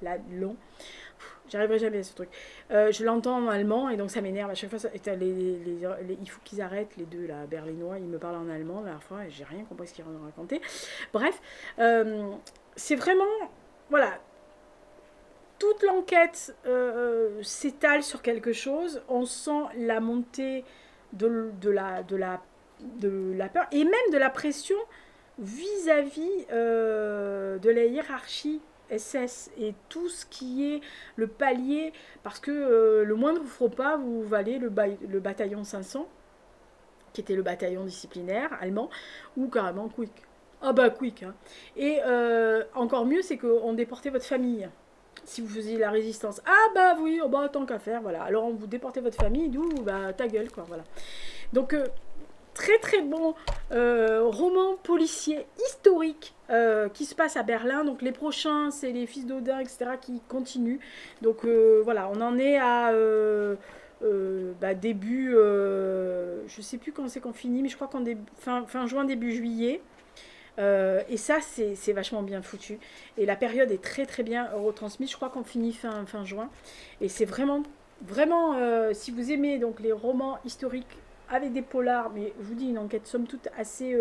l'Aldion. J'arriverai jamais à ce truc. Je l'entends en allemand et donc ça m'énerve. À chaque fois, il faut qu'ils arrêtent, les deux là, berlinois. Ils me parlent en allemand la dernière fois et j'ai rien compris ce qu'ils ont raconté. Bref, c'est vraiment. Voilà. Toute l'enquête s'étale sur quelque chose. On sent la montée de la peur et même de la pression vis-à-vis de la hiérarchie SS et tout ce qui est le palier, parce que le moindre faux pas, vous valez le bataillon 500, qui était le bataillon disciplinaire allemand, ou carrément Quick. Ah bah Quick. Hein. Et encore mieux, c'est qu'on déportait votre famille. Si vous faisiez la résistance. Ah bah oui, oh bah tant qu'à faire, voilà. Alors on vous déportez votre famille, d'où bah ta gueule, quoi, voilà. Donc très très bon roman policier historique qui se passe à Berlin. Donc les prochains, c'est les Fils d'Odin, etc. qui continuent. Donc voilà, on en est à début, je sais plus quand c'est qu'on finit, mais je crois qu'en fin juin, début juillet. Et ça, c'est vachement bien foutu. Et la période est très très bien retransmise. Je crois qu'on finit fin juin. Et c'est vraiment, vraiment, si vous aimez donc les romans historiques avec des polars, mais je vous dis une enquête somme toute assez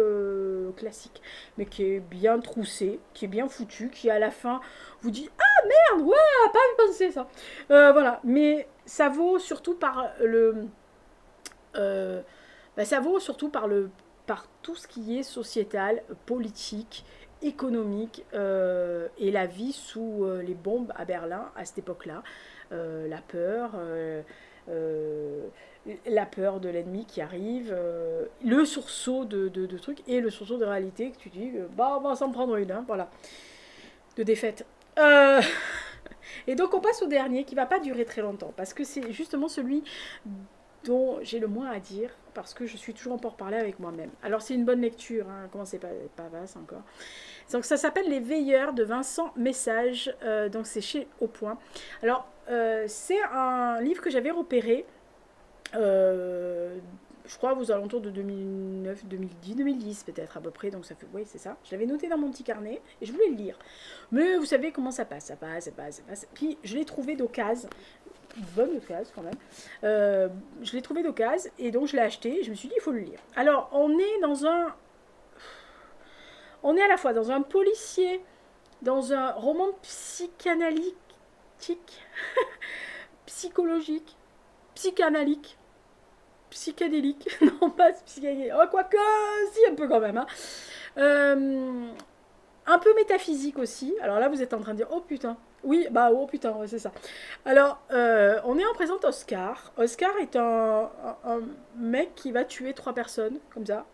classique, mais qui est bien troussée, qui est bien foutue, qui à la fin vous dit ah merde, ouais, pas vu penser ça. Voilà, mais ça vaut surtout par ça vaut surtout par tout ce qui est sociétal, politique, économique et la vie sous les bombes à Berlin à cette époque-là. La peur, la peur de l'ennemi qui arrive, le sursaut de trucs et le sursaut de réalité que tu dis, bah on va s'en prendre une, hein, voilà, de défaite. Et donc on passe au dernier qui va pas durer très longtemps parce que c'est justement celui dont j'ai le moins à dire parce que je suis toujours en pourparlers avec moi-même. Alors c'est une bonne lecture, hein, comment c'est pas vaste encore. Donc ça s'appelle Les Veilleurs de Vincent Message, donc c'est chez Au Point. Alors c'est un livre que j'avais repéré, je crois aux alentours de 2009, 2010, 2010 peut-être à peu près, donc ça fait, oui c'est ça. Je l'avais noté dans mon petit carnet et je voulais le lire. Mais vous savez comment ça passe. Puis je l'ai trouvé d'occasion. Bonne occasion quand même. Je l'ai trouvé d'occasion et donc je l'ai acheté et je me suis dit il faut le lire. Alors on est à la fois dans un policier, dans un roman psychanalytique, psychologique, psychanalytique, psychédélique, non pas psychédélique, oh, quoique si un peu quand même, hein. Un peu métaphysique aussi. Alors là vous êtes en train de dire oh putain. Oui, bah oh putain, ouais, c'est ça. Alors, on est en présence d'Oscar. Oscar est un mec qui va tuer 3 personnes, comme ça,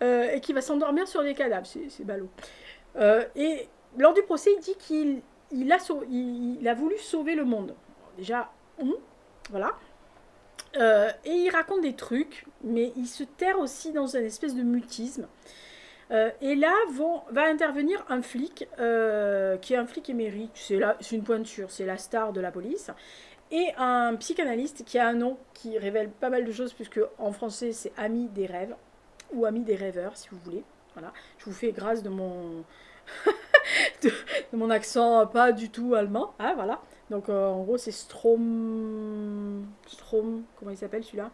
et qui va s'endormir sur des cadavres, c'est ballot. Et lors du procès, il dit qu'il a voulu sauver le monde. Déjà, voilà. Et il raconte des trucs, mais il se terre aussi dans une espèce de mutisme. Et là va intervenir un flic, qui est un flic émérite, c'est une pointure, c'est la star de la police, et un psychanalyste qui a un nom qui révèle pas mal de choses, puisque en français c'est Ami des rêves, ou Ami des rêveurs si vous voulez. Voilà. Je vous fais grâce de mon, de mon accent pas du tout allemand, hein, voilà. Donc en gros c'est Strom, comment il s'appelle celui-là,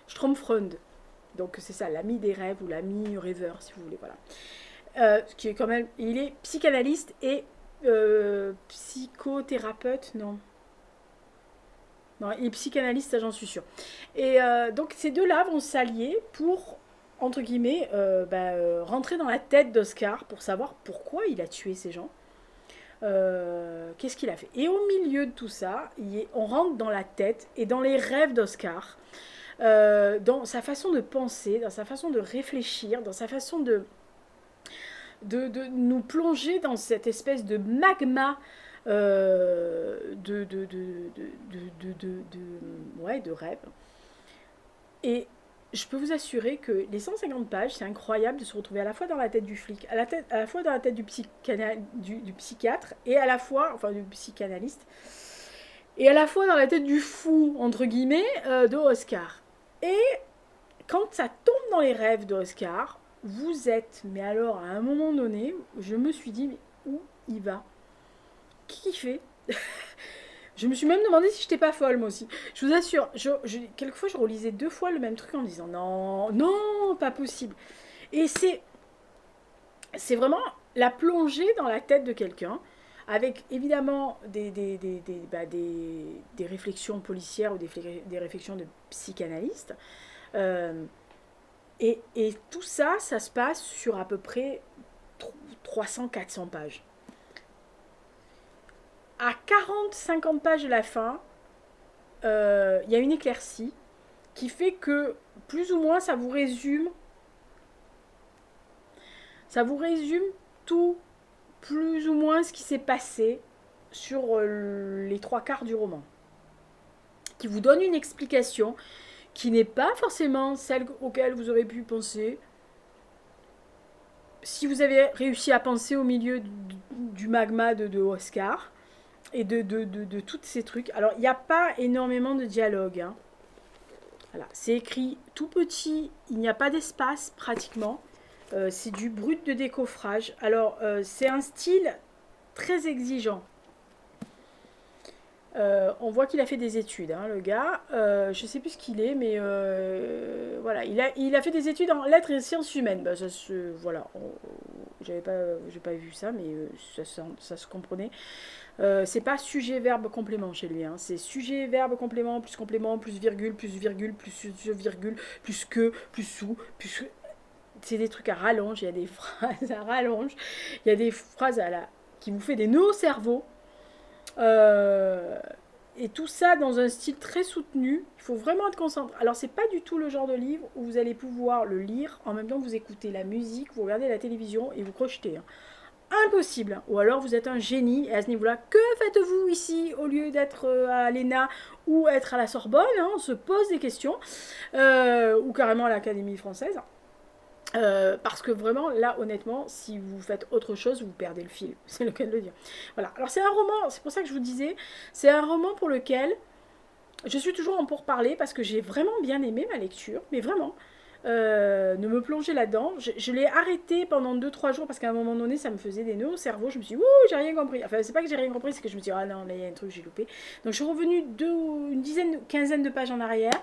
Stromfreund. Donc c'est ça, l'ami des rêves ou l'ami rêveur, si vous voulez, voilà. Qui est quand même, il est psychanalyste et psychothérapeute, non. Non, il est psychanalyste, ça j'en suis sûre. Et donc ces deux-là vont s'allier pour, entre guillemets, rentrer dans la tête d'Oscar pour savoir pourquoi il a tué ces gens. Qu'est-ce qu'il a fait. Et au milieu de tout ça, on rentre dans la tête et dans les rêves d'Oscar. Dans sa façon de penser, dans sa façon de réfléchir, dans sa façon de nous plonger dans cette espèce de magma de rêve. Et je peux vous assurer que les 150 pages, c'est incroyable de se retrouver à la fois dans la tête du flic, à la fois dans la tête du psychiatre, et à la fois, enfin du psychanalyste, et à la fois dans la tête du fou, entre guillemets, de Oscar. Et quand ça tombe dans les rêves d'Oscar, vous êtes, mais alors à un moment donné, je me suis dit, mais où il va? Qui fait? Je me suis même demandé si j'étais pas folle, moi aussi. Je vous assure, quelquefois je relisais 2 fois le même truc en me disant non, non, pas possible. Et c'est vraiment la plongée dans la tête de quelqu'un, avec évidemment des réflexions policières ou des réflexions de psychanalystes. Euh, et tout ça, ça se passe sur à peu près 300-400 pages. À 40-50 pages de la fin, y a une éclaircie qui fait que plus ou moins ça vous résume tout, plus ou moins ce qui s'est passé sur les 3 quarts du roman, qui vous donne une explication qui n'est pas forcément celle auquel vous aurez pu penser. Si vous avez réussi à penser au milieu du magma de Oscar et de tous ces trucs. Alors, il n'y a pas énormément de dialogue. Hein. Voilà. C'est écrit tout petit, il n'y a pas d'espace pratiquement. C'est du brut de décoffrage. Alors, c'est un style très exigeant. On voit qu'il a fait des études, hein, le gars. Je sais plus ce qu'il est, mais voilà, il a fait des études en lettres et sciences humaines. Bah, ça se, voilà, j'ai pas vu ça, mais ça se comprenait. C'est pas sujet verbe complément chez lui, hein. C'est sujet verbe complément plus virgule plus virgule plus que plus sous plus. C'est des trucs à rallonge. Il y a des phrases à rallonge. Il y a des phrases qui vous fait des nœuds au cerveau. Et tout ça dans un style très soutenu. Il faut vraiment être concentré. Alors, c'est pas du tout le genre de livre où vous allez pouvoir le lire en même temps que vous écoutez la musique, vous regardez la télévision et vous crochetez. Hein. Impossible. Ou alors vous êtes un génie et à ce niveau-là, que faites-vous ici au lieu d'être à l'ENA ou être à la Sorbonne? Hein, on se pose des questions. Ou carrément à l'Académie française. Parce que vraiment, là, honnêtement, si vous faites autre chose, vous perdez le fil. C'est le cas de le dire. Voilà. Alors, c'est un roman, c'est pour ça que je vous disais, c'est un roman pour lequel je suis toujours en pourparlers parce que j'ai vraiment bien aimé ma lecture, mais vraiment. De me plonger là-dedans. Je l'ai arrêté pendant 2-3 jours parce qu'à un moment donné, ça me faisait des nœuds au cerveau. Je me suis dit, ouh, j'ai rien compris. Enfin, c'est pas que j'ai rien compris, c'est que je me suis dit, ah non, là, il y a un truc, j'ai loupé. Donc, je suis revenue une quinzaine de pages en arrière.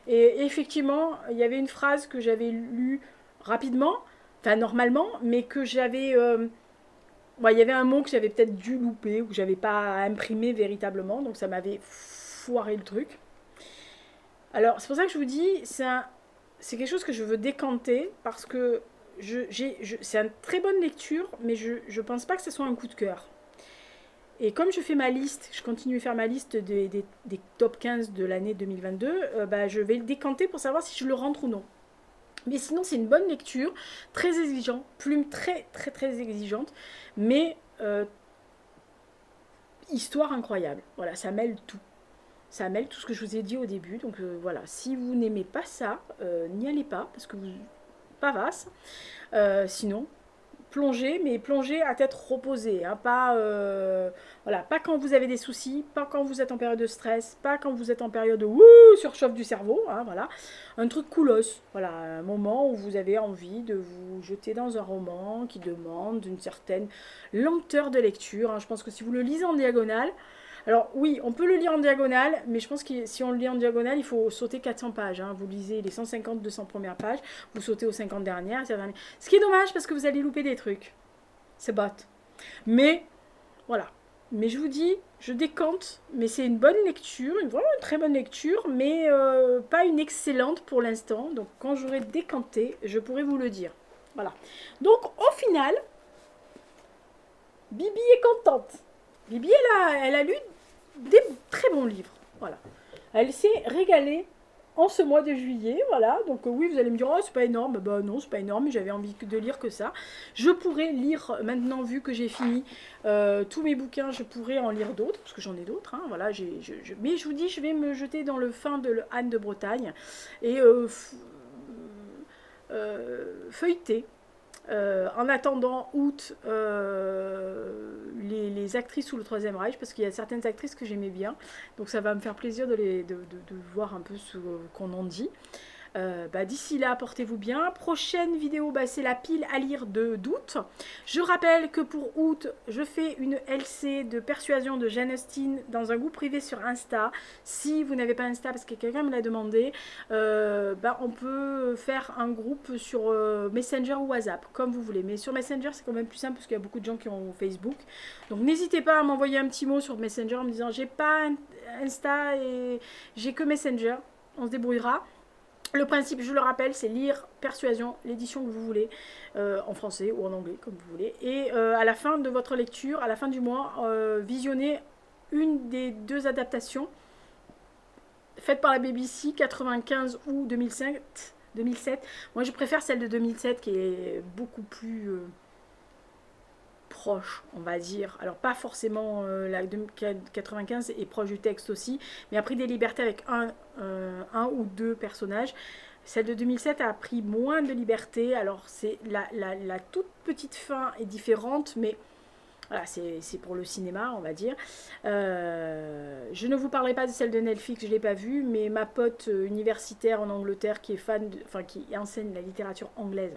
Et effectivement, il y avait une phrase que j'avais lue rapidement, enfin normalement, mais que j'avais... il y avait un mot que j'avais peut-être dû louper ou que j'avais pas imprimé véritablement, donc ça m'avait foiré le truc. Alors c'est pour ça que je vous dis, c'est quelque chose que je veux décanter parce que c'est une très bonne lecture, mais je pense pas que ce soit un coup de cœur. Et comme je fais ma liste, je continue à faire ma liste des top 15 de l'année 2022, je vais le décanter pour savoir si je le rentre ou non. Mais sinon, c'est une bonne lecture, très exigeante, plume très très très exigeante, mais histoire incroyable. Voilà, ça mêle tout. Ça mêle tout ce que je vous ai dit au début. Donc voilà, si vous n'aimez pas ça, n'y allez pas, parce que vous... pas vaste. Sinon, plongez, mais plongez à tête reposée. Hein, pas, voilà, pas quand vous avez des soucis, pas quand vous êtes en période de stress, pas quand vous êtes en période de surchauffe du cerveau. Hein, voilà. Un truc coolos. Voilà, un moment où vous avez envie de vous jeter dans un roman qui demande une certaine lenteur de lecture. Hein. Je pense que si vous le lisez en diagonale, alors oui, on peut le lire en diagonale, mais je pense que si on le lit en diagonale, il faut sauter 400 pages. Hein. Vous lisez les 150-200 premières pages, vous sautez aux 50 dernières. Ce qui est dommage parce que vous allez louper des trucs. C'est bot. Mais, voilà. Mais je vous dis, je décante, mais c'est une bonne lecture, vraiment une très bonne lecture, mais pas une excellente pour l'instant. Donc quand j'aurai décanté, je pourrai vous le dire. Voilà. Donc au final, Bibi est contente. Bibi, elle a lu des très bons livres. Voilà. Elle s'est régalée en ce mois de juillet, voilà. Donc oui, vous allez me dire, oh, c'est pas énorme. Bah non, c'est pas énorme, mais j'avais envie de lire que ça. Je pourrais lire, maintenant, vu que j'ai fini tous mes bouquins, je pourrais en lire d'autres, parce que j'en ai d'autres, hein, voilà. Mais je vous dis, je vais me jeter dans le fin de Anne de Bretagne, et feuilleter. En attendant août, les actrices sous le Troisième Reich, parce qu'il y a certaines actrices que j'aimais bien, donc ça va me faire plaisir de voir un peu ce qu'on en dit. D'ici là, portez-vous bien. Prochaine vidéo, c'est la pile à lire d'août. Je rappelle que pour août, je fais une LC de persuasion de Jane Austen dans un groupe privé sur Insta. Si vous n'avez pas Insta, parce que quelqu'un me l'a demandé, on peut faire un groupe sur Messenger ou WhatsApp, comme vous voulez. Mais sur Messenger, c'est quand même plus simple, parce qu'il y a beaucoup de gens qui ont Facebook. Donc n'hésitez pas à m'envoyer un petit mot sur Messenger en me disant, j'ai pas Insta et j'ai que Messenger. On se débrouillera. Le principe, je le rappelle, c'est lire Persuasion, l'édition que vous voulez, en français ou en anglais, comme vous voulez. Et à la fin de votre lecture, à la fin du mois, visionnez une des deux adaptations faites par la BBC, 95 ou 2007. Moi, je préfère celle de 2007 qui est beaucoup plus proche, on va dire. Alors, pas forcément la 95 est proche du texte aussi, mais a pris des libertés avec un ou deux personnages. Celle de 2007 a pris moins de liberté. Alors, c'est la toute petite fin est différente, mais voilà, c'est pour le cinéma, on va dire. Je ne vous parlerai pas de celle de Netflix, je ne l'ai pas vue, mais ma pote universitaire en Angleterre qui est fan, qui enseigne la littérature anglaise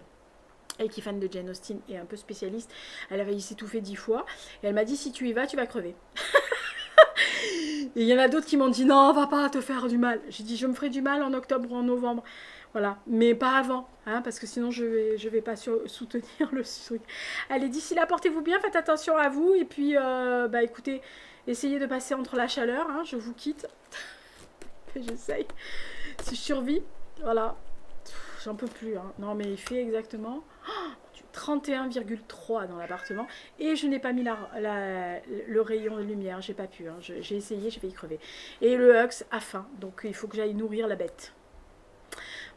et qui est fan de Jane Austen et un peu spécialiste, elle avait s'étouffer 10 fois, et elle m'a dit, si tu y vas, tu vas crever. Et il y en a d'autres qui m'ont dit, non, va pas te faire du mal. J'ai dit, je me ferai du mal en octobre ou en novembre. Voilà, mais pas avant, hein, parce que sinon je vais pas soutenir le truc. Allez, d'ici là, portez-vous bien, faites attention à vous, et puis, écoutez, essayez de passer entre la chaleur, hein, je vous quitte. J'essaye, si je survis, voilà. J'en peux plus, hein. Non, mais il fait exactement 31,3 dans l'appartement. Et je n'ai pas mis le rayon de lumière. J'ai pas pu, hein. J'ai essayé, j'ai failli crever. Et le Hux a faim. Donc il faut que j'aille nourrir la bête.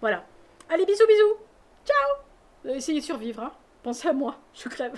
Voilà. Allez, bisous, bisous. Ciao. Essayez de survivre, hein. Pensez à moi. Je crève.